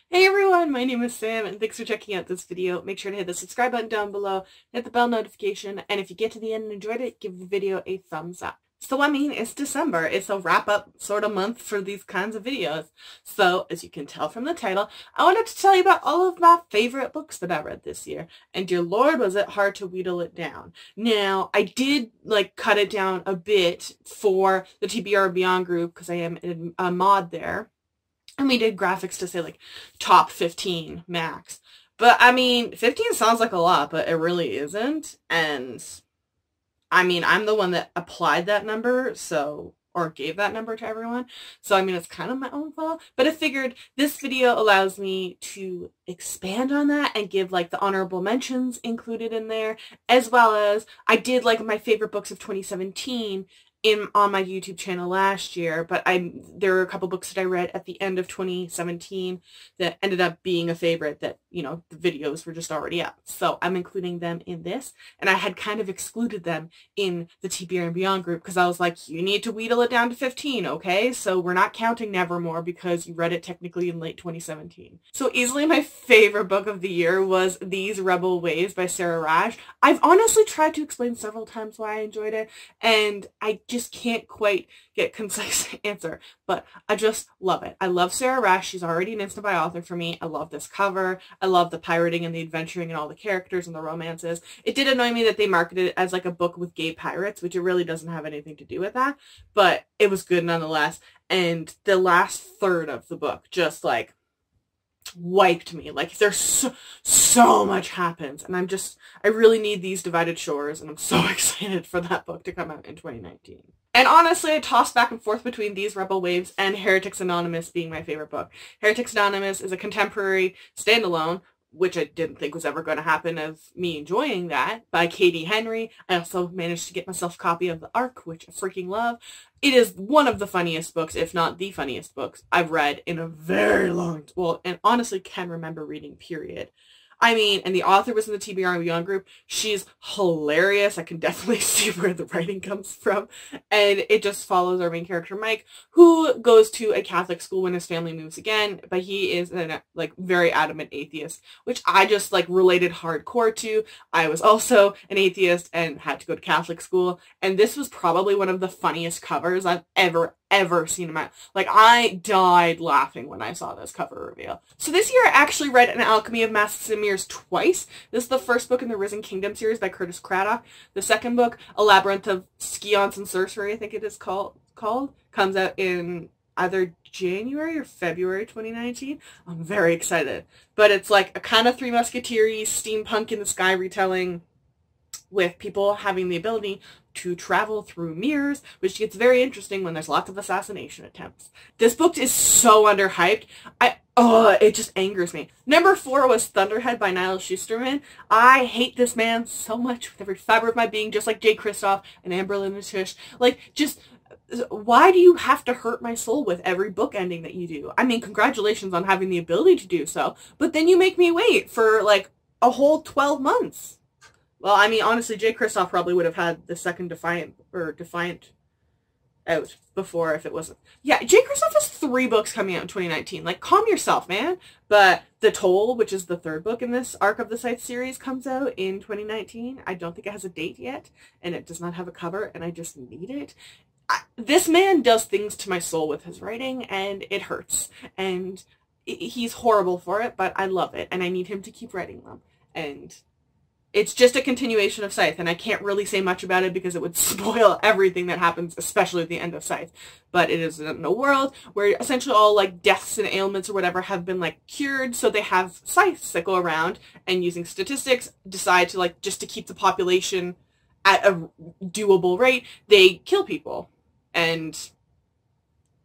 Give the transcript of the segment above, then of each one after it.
Hey everyone, my name is Sam and thanks for checking out this video. Make sure to hit the subscribe button down below, hit the bell notification, and if you get to the end and enjoyed it, give the video a thumbs up. So I mean, it's December. It's a wrap-up sort of month for these kinds of videos. So, as you can tell from the title, I wanted to tell you about all of my favorite books that I read this year. And dear Lord, was it hard to wheedle it down. Now, I did, cut it down a bit for the TBR Beyond group because I am a mod there. And we did graphics to say, top 15 max. But, I mean, 15 sounds like a lot, but it really isn't. And, I mean, I'm the one that applied that number, or gave that number to everyone. So, I mean, it's kind of my own fault. But I figured this video allows me to expand on that and give, the honorable mentions included in there. As well as, I did, my favorite books of 2017 on my YouTube channel last year, but there were a couple books that I read at the end of 2017 that ended up being a favorite that, the videos were just already up. So I'm including them in this, and I had kind of excluded them in the TBR and Beyond group because I was like, you need to wheedle it down to 15, okay? So we're not counting Nevermore because you read it technically in late 2017. So easily my favorite book of the year was These Rebel Ways by Sarah Raj. I've honestly tried to explain several times why I enjoyed it, and I just can't quite get a concise answer, but I just love it. I love Sarah Raj. She's already an instant buy author for me. I love this cover. I love the pirating and the adventuring and all the characters and the romances. It did annoy me that they marketed it as a book with gay pirates, which it really doesn't have anything to do with that, but it was good nonetheless. And the last third of the book just wiped me. There's so much happens, and I really need these divided shores, and I'm so excited for that book to come out in 2019. And honestly, I tossed back and forth between These Rebel Waves and Heretics Anonymous being my favorite book. Heretics Anonymous is a contemporary standalone, which I didn't think was ever going to happen, of me enjoying that, by Katie Henry. I also managed to get myself a copy of The Ark, which I freaking love. It is one of the funniest books, if not the funniest books, I've read in a very long, and honestly can remember reading, period. I mean, and the author was in the TBR and Beyond group. She's hilarious. I can definitely see where the writing comes from. And it just follows our main character, Mike, who goes to a Catholic school when his family moves again, but he is a very adamant atheist, which I just related hardcore to. I was also an atheist and had to go to Catholic school, and this was probably one of the funniest covers I've ever seen in my I died laughing when I saw this cover reveal. So this year I actually read An Alchemy of Masks and Mirrors twice. This is the first book in the Risen Kingdom series by Curtis Craddock. The second book, A Labyrinth of Scions and Sorcery, I think it is called, comes out in either January or February 2019. I'm very excited. But it's a kind of Three Musketeers, steampunk in the sky retelling, with people having the ability to travel through mirrors, which gets very interesting when there's lots of assassination attempts. This book is so underhyped. It just angers me. Number 4 was Thunderhead by Niall Schusterman. I hate this man so much with every fiber of my being, just like Jay Kristoff and Amberlynn Tish. Why do you have to hurt my soul with every book ending that you do? I mean, congratulations on having the ability to do so, but then you make me wait for a whole 12 months. Well, I mean, honestly, Jay Kristoff probably would have had the second Defiant out before if it wasn't. Yeah, Jay Kristoff has 3 books coming out in 2019. Calm yourself, man. But The Toll, which is the 3rd book in this Arc of the Scythe series, comes out in 2019. I don't think it has a date yet, and it does not have a cover, and I just need it. This man does things to my soul with his writing, and it hurts. And he's horrible for it, but I love it, and I need him to keep writing them. And it's just a continuation of Scythe, and I can't really say much about it because it would spoil everything that happens, especially at the end of Scythe. But it is in a world where essentially all deaths and ailments or whatever have been cured, so they have scythes that go around and, using statistics, decide to just to keep the population at a doable rate, they kill people. And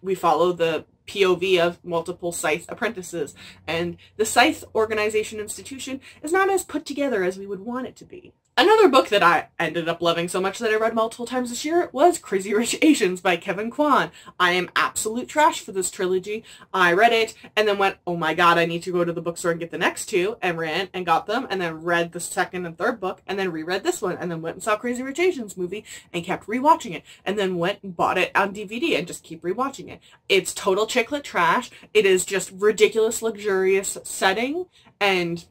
we follow the POV of multiple Scythe apprentices, and the Scythe organization institution is not as put together as we would want it to be. Another book that I ended up loving so much that I read multiple times this year was Crazy Rich Asians by Kevin Kwan. I am absolute trash for this trilogy. I read it and then went, oh my god, I need to go to the bookstore and get the next two, and ran and got them, and then read the second and third book, and then reread this one, and then went and saw Crazy Rich Asians movie and kept rewatching it, and then went and bought it on DVD and just keep rewatching it. It's total chick lit trash. It is just ridiculous, luxurious setting, and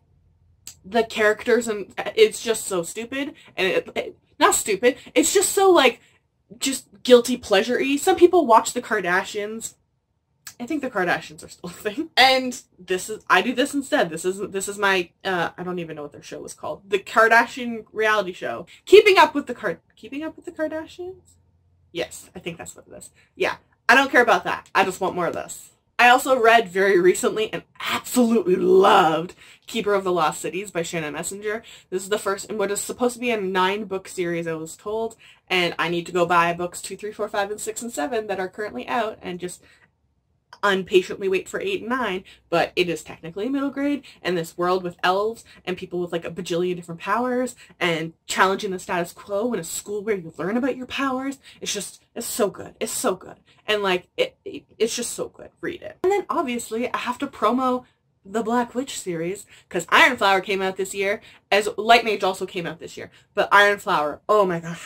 the characters, and it's just so stupid, and not stupid, it's just so like just guilty pleasure-y. Some people watch the Kardashians. I think the Kardashians are still a thing, and I do this instead. This is my I don't even know what their show was called, the Kardashian reality show, Keeping Up with the Kardashians. Yes, I think that's what it is. Yeah, I don't care about that. I just want more of this. I also read very recently and absolutely loved Keeper of the Lost Cities by Shannon Messenger. This is the first in what is supposed to be a 9-book series, I was told, and I need to go buy books 2, 3, 4, 5, and 6, and 7 that are currently out and just unpatiently wait for 8 and 9, but it is technically middle grade, and this world with elves and people with like a bajillion different powers and challenging the status quo in a school where you learn about your powers. It's so good. It's so good. And like, it's just so good. Read it. And then obviously I have to promo the Black Witch series, because Iron Flower came out this year, as Light Mage also came out this year, but Iron Flower, oh my god.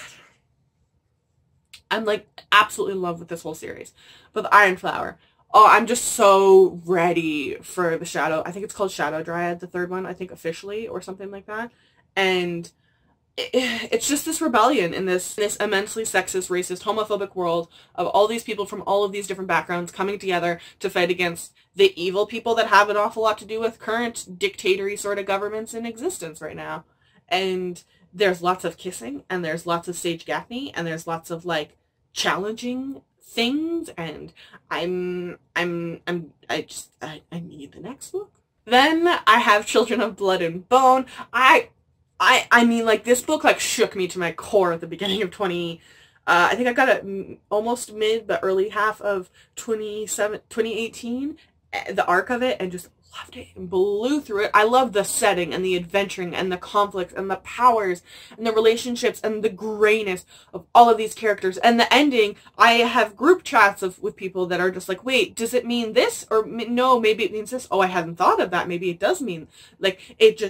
I'm like absolutely in love with this whole series. But the Iron Flower, oh, I'm just so ready for the Shadow. I think it's called Shadow Dryad, the third one, I think officially, or something like that. And it's just this rebellion in this immensely sexist, racist, homophobic world of all these people from all of these different backgrounds coming together to fight against the evil people that have an awful lot to do with current dictatory sort of governments in existence right now. And there's lots of kissing, and there's lots of Sage Gaffney, and there's lots of like challenging things, and I need the next book. Then I have Children of Blood and Bone. I mean, like, this book like shook me to my core at the beginning of I think I got it almost mid, but early half of 2018, the arc of it, and just loved it and blew through it. I love the setting and the adventuring and the conflicts and the powers and the relationships and the grayness of all of these characters. And the ending, I have group chats with people that are just like, wait, does it mean this? Or no, maybe it means this. Oh, I hadn't thought of that. Maybe it does mean, like, it's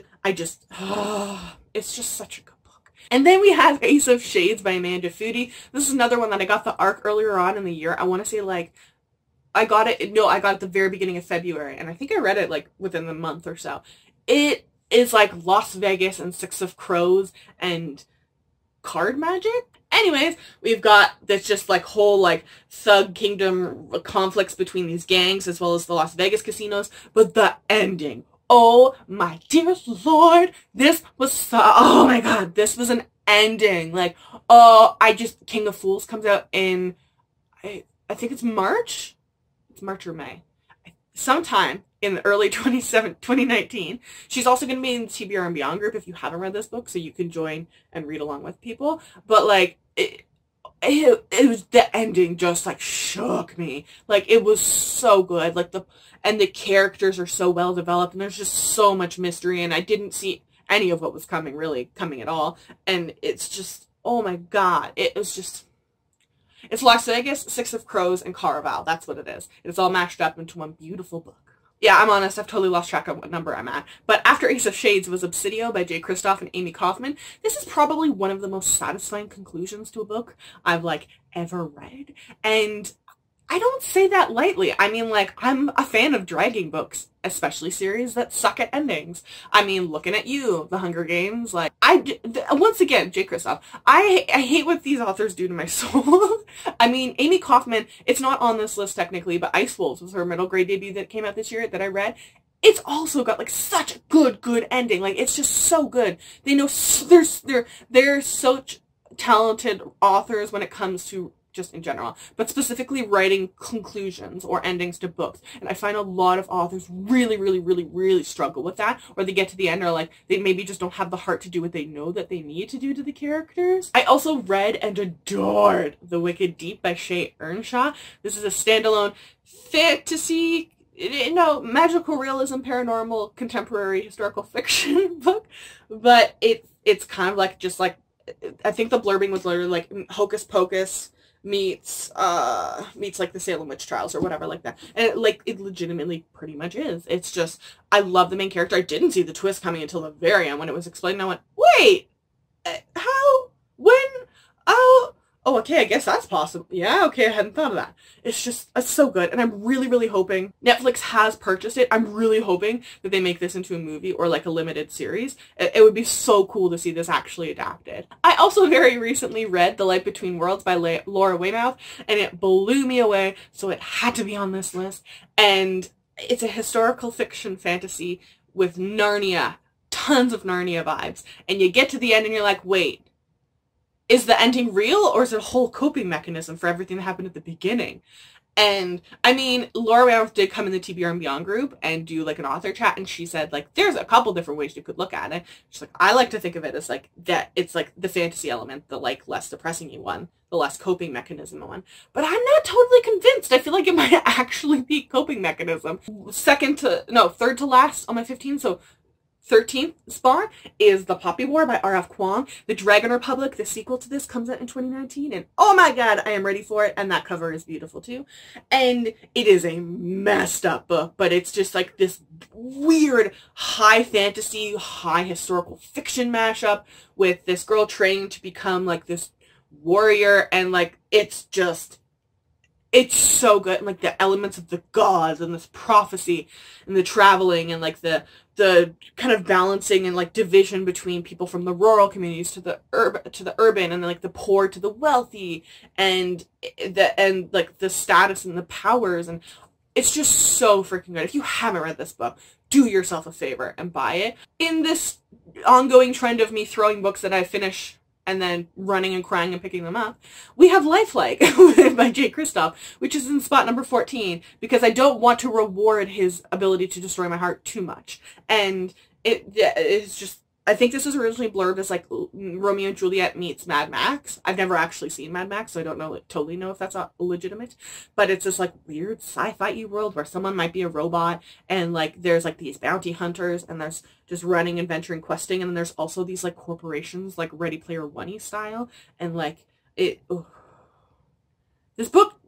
just such a good book. And then we have Ace of Shades by Amanda Foody. This is another one that I got the arc earlier on in the year. I want to say like, I got it at the very beginning of February, and I think I read it like within the month or so. It is like Las Vegas and Six of Crows and card magic. Anyways, we've got this just like whole like thug kingdom conflicts between these gangs as well as the Las Vegas casinos, but the ending, oh my dearest lord, this was so, oh my god, this was an ending. Like, oh, King of Fools comes out in, I think it's March. It's March or May. Sometime in the early 2019. She's also going to be in the TBR and Beyond group if you haven't read this book, so you can join and read along with people. But like, it was, the ending just like shook me. Like, it was so good. Like, the characters are so well developed, and there's just so much mystery, and I didn't see any of what was coming at all. And it's just, oh my god, it was just, it's Las Vegas, Six of Crows, and Caraval. That's what it is. It's all mashed up into one beautiful book. Yeah, I'm honest, I've totally lost track of what number I'm at. But after Ace of Shades was Obsidium by Jay Kristoff and Amy Kaufman. This is probably one of the most satisfying conclusions to a book I've like ever read. And I don't say that lightly. I mean, like, I'm a fan of dragging books, especially series that suck at endings. I mean, looking at you, The Hunger Games, like, once again, Jay Kristoff, I hate what these authors do to my soul. I mean, Amy Kaufman, it's not on this list technically, but Ice Wolves was her middle grade debut that came out this year that I read. It's also got like such a good ending. Like, it's just so good. They know, they're such talented authors when it comes to just in general, but specifically writing conclusions or endings to books. And I find a lot of authors really struggle with that, or they get to the end or like they maybe just don't have the heart to do what they know that they need to do to the characters. I also read and adored The Wicked Deep by Shay Earnshaw. This is a standalone fantasy no, magical realism, paranormal, contemporary historical fiction book, but it's kind of like, just like, I think the blurbing was literally like Hocus Pocus meets like the Salem witch trials or whatever like that, and it legitimately pretty much is. It's just, I love the main character. I didn't see the twist coming until the very end when it was explained, and I went, wait, how, when, oh, okay, I guess that's possible. Yeah, okay, I hadn't thought of that. It's so good, and I'm really, really hoping Netflix has purchased it. I'm really hoping that they make this into a movie or like a limited series. It would be so cool to see this actually adapted. I also very recently read The Light Between Worlds by Laura Weymouth, and it blew me away, so it had to be on this list. And it's a historical fiction fantasy with Narnia, tons of Narnia vibes, and you get to the end and you're like, wait, is the ending real, or is it a whole coping mechanism for everything that happened at the beginning? And I mean, Laura Weymouth did come in the TBR and Beyond group and do like an author chat, and she said like there's a couple different ways you could look at it. She's like, I like to think of it as like that it's like the fantasy element, the like less depressing one, the less coping mechanism one. But I'm not totally convinced. I feel like it might actually be coping mechanism. Third to last on my 15, so 13th spot is The Poppy War by R.F. Kuang. The Dragon Republic, the sequel to this, comes out in 2019, and oh my god, I am ready for it, and that cover is beautiful too. And it is a messed up book, but it's just like this weird high fantasy, high historical fiction mashup with this girl training to become like this warrior, and like it's so good, and like the elements of the gods and this prophecy and the traveling and like the kind of balancing and like division between people from the rural communities to the urban, and then like the poor to the wealthy, and like the status and the powers, and it's just so freaking good. If you haven't read this book, do yourself a favor and buy it. In this ongoing trend of me throwing books that I finish and then running and crying and picking them up, we have Lifelike by Jay Kristoff, which is in spot number 14, because I don't want to reward his ability to destroy my heart too much. And it's just, I think this was originally blurbed as like Romeo and Juliet meets Mad Max. I've never actually seen Mad Max, so I don't totally know if that's legitimate. But it's this like weird sci-fi world where someone might be a robot, and like there's like these bounty hunters, and there's just running, adventuring, questing, and then there's also these like corporations, like Ready Player One-y style, and like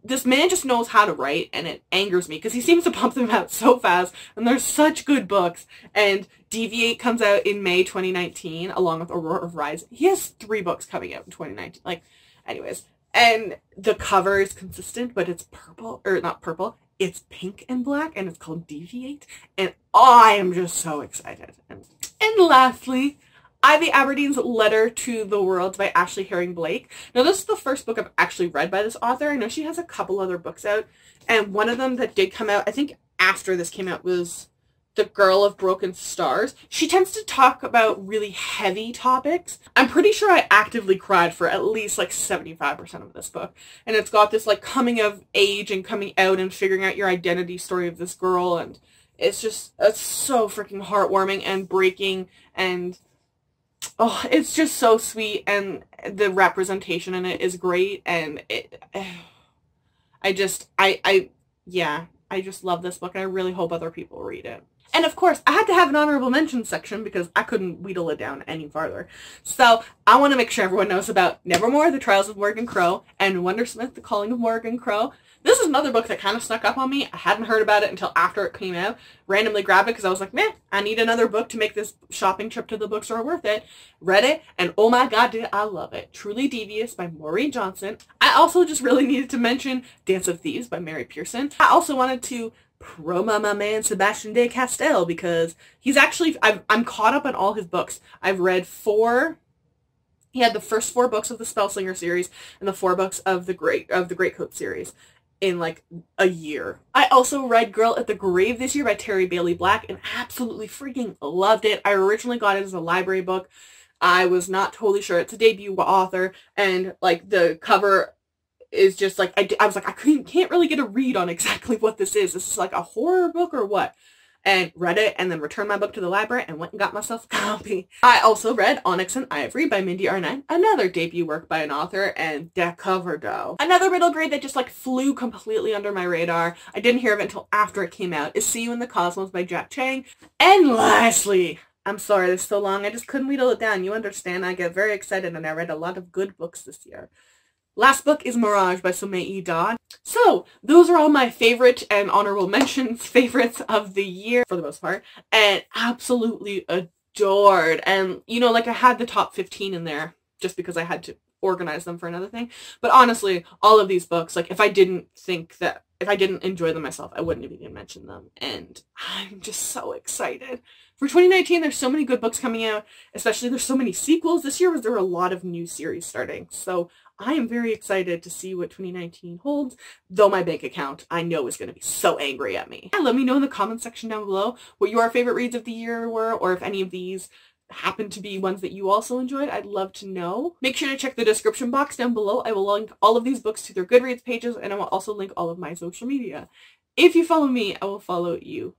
this man just knows how to write, and it angers me because he seems to pump them out so fast, and they're such good books. And Deviate comes out in May 2019 along with Aurora Rise. He has 3 books coming out in 2019. Like, anyways, and the cover is consistent, but it's purple, or not purple, it's pink and black, and it's called Deviate, and I am just so excited. And lastly, Ivy Aberdeens' Letter to the World by Ashley Herring Blake. Now, this is the first book I've actually read by this author. I know she has a couple other books out, and one of them that did come out, I think after this came out, was The Girl of Broken Stars. She tends to talk about really heavy topics. I'm pretty sure I actively cried for at least like 75% of this book. And it's got this like coming of age and coming out and figuring out your identity story of this girl, and it's so freaking heartwarming and breaking, and oh, it's just so sweet, and the representation in it is great, and I just love this book, and I really hope other people read it. And of course, I had to have an honorable mention section because I couldn't wheedle it down any farther. So I want to make sure everyone knows about Nevermore, The Trials of Morgan Crow, and Wondersmith, The Calling of Morgan Crow. This is another book that kind of snuck up on me. I hadn't heard about it until after it came out. Randomly grabbed it because I was like, meh, I need another book to make this shopping trip to the bookstore worth it. Read it, and oh my god, did I love it. Truly Devious by Maureen Johnson. I also just really needed to mention Dance of Thieves by Mary Pearson. I also wanted to promo my man Sebastian de Castell because he's actually, I'm caught up on all his books. I've read 4. He had the first 4 books of the Spellslinger series and the 4 books of the Greatcoat series in like a year. I also read Girl at the Grave this year by Terry Bailey Black and absolutely freaking loved it. I originally got it as a library book. I was not totally sure. It's a debut author, and like the cover is just like, I was like, I can't really get a read on exactly what this is. This is like a horror book or what? and read it and then returned my book to the library and went and got myself a copy. I also read Onyx and Ivory by Mindy R9, another debut work by an author, and that cover though. Another middle grade that just like flew completely under my radar, I didn't hear of it until after it came out, is See You in the Cosmos by Jack Chang. And lastly, I'm sorry this is so long, I just couldn't wheedle it down. You understand, I get very excited and I read a lot of good books this year. Last book is Mirage by Somei Da. So, those are all my favorite and honorable mentions favorites of the year, for the most part, and absolutely adored. And, you know, like I had the top 15 in there just because I had to organize them for another thing. But honestly, all of these books, like if I didn't enjoy them myself, I wouldn't have even mentioned them. And I'm just so excited. For 2019, there's so many good books coming out, especially there's so many sequels. This year there were a lot of new series starting. So I am very excited to see what 2019 holds, though my bank account, I know, is going to be so angry at me. Let me know in the comment section down below what your favorite reads of the year were, or if any of these happen to be ones that you also enjoyed. I'd love to know. Make sure to check the description box down below. I will link all of these books to their Goodreads pages, and I will also link all of my social media. If you follow me, I will follow you